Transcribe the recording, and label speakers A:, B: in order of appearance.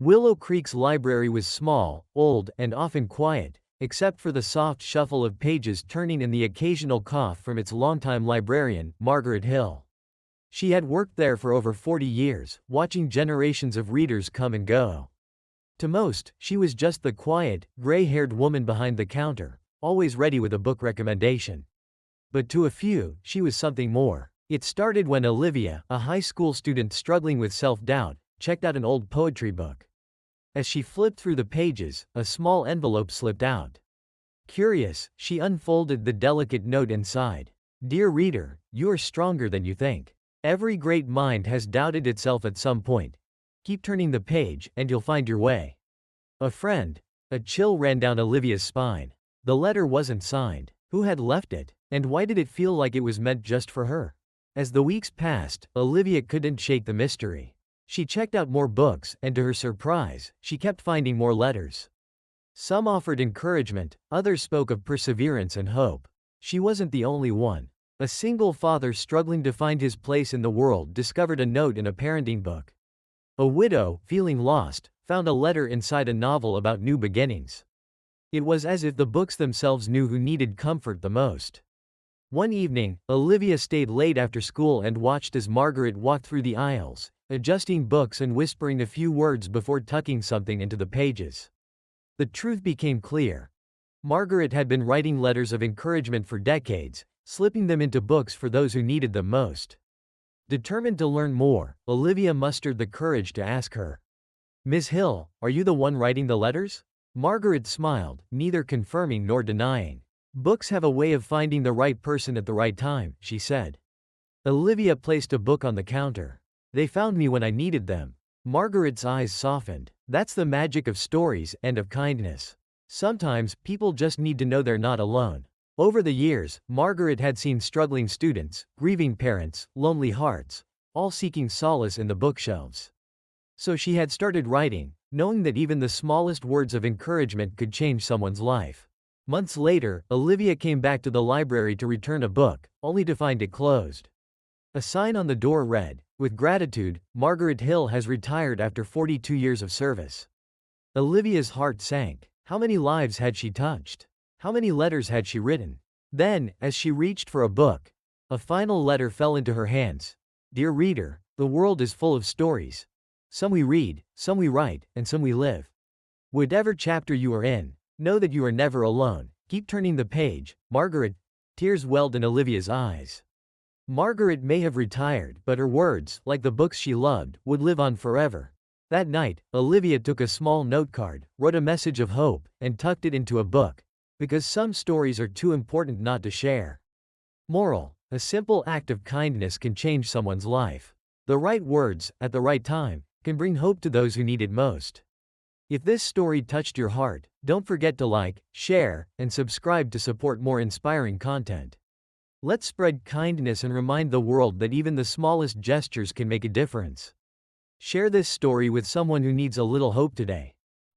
A: Willow Creek's library was small, old, and often quiet, except for the soft shuffle of pages turning and the occasional cough from its longtime librarian, Margaret Hill. She had worked there for over 40 years, watching generations of readers come and go. To most, she was just the quiet, gray-haired woman behind the counter, always ready with a book recommendation. But to a few, she was something more. It started when Olivia, a high school student struggling with self-doubt, checked out an old poetry book. As she flipped through the pages, a small envelope slipped out. Curious, she unfolded the delicate note inside. "Dear reader, you are stronger than you think. Every great mind has doubted itself at some point. Keep turning the page, and you'll find your way. A friend." A chill ran down Olivia's spine. The letter wasn't signed. Who had left it? And why did it feel like it was meant just for her? As the weeks passed, Olivia couldn't shake the mystery. She checked out more books, and to her surprise, she kept finding more letters. Some offered encouragement, others spoke of perseverance and hope. She wasn't the only one. A single father struggling to find his place in the world discovered a note in a parenting book. A widow, feeling lost, found a letter inside a novel about new beginnings. It was as if the books themselves knew who needed comfort the most. One evening, Olivia stayed late after school and watched as Margaret walked through the aisles, adjusting books and whispering a few words before tucking something into the pages. The truth became clear. Margaret had been writing letters of encouragement for decades, slipping them into books for those who needed them most. Determined to learn more, Olivia mustered the courage to ask her, "Miss Hill, are you the one writing the letters?" Margaret smiled, neither confirming nor denying. "Books have a way of finding the right person at the right time," she said. Olivia placed a book on the counter. "They found me when I needed them." Margaret's eyes softened. That's the magic of stories and of kindness. Sometimes, people just need to know they're not alone. Over the years, Margaret had seen struggling students, grieving parents, lonely hearts, all seeking solace in the bookshelves. So she had started writing, knowing that even the smallest words of encouragement could change someone's life. Months later, Olivia came back to the library to return a book, only to find it closed. A sign on the door read, "With gratitude, Margaret Hill has retired after 42 years of service." Olivia's heart sank. How many lives had she touched? How many letters had she written? Then, as she reached for a book, a final letter fell into her hands. "Dear reader, the world is full of stories. Some we read, some we write, and some we live. Whatever chapter you are in, know that you are never alone. Keep turning the page, Margaret." Tears welled in Olivia's eyes. Margaret may have retired, but her words, like the books she loved, would live on forever. That night, Olivia took a small note card, wrote a message of hope, and tucked it into a book. Because some stories are too important not to share. Moral: a simple act of kindness can change someone's life. The right words, at the right time, can bring hope to those who need it most. If this story touched your heart, don't forget to like, share, and subscribe to support more inspiring content. Let's spread kindness and remind the world that even the smallest gestures can make a difference. Share this story with someone who needs a little hope today.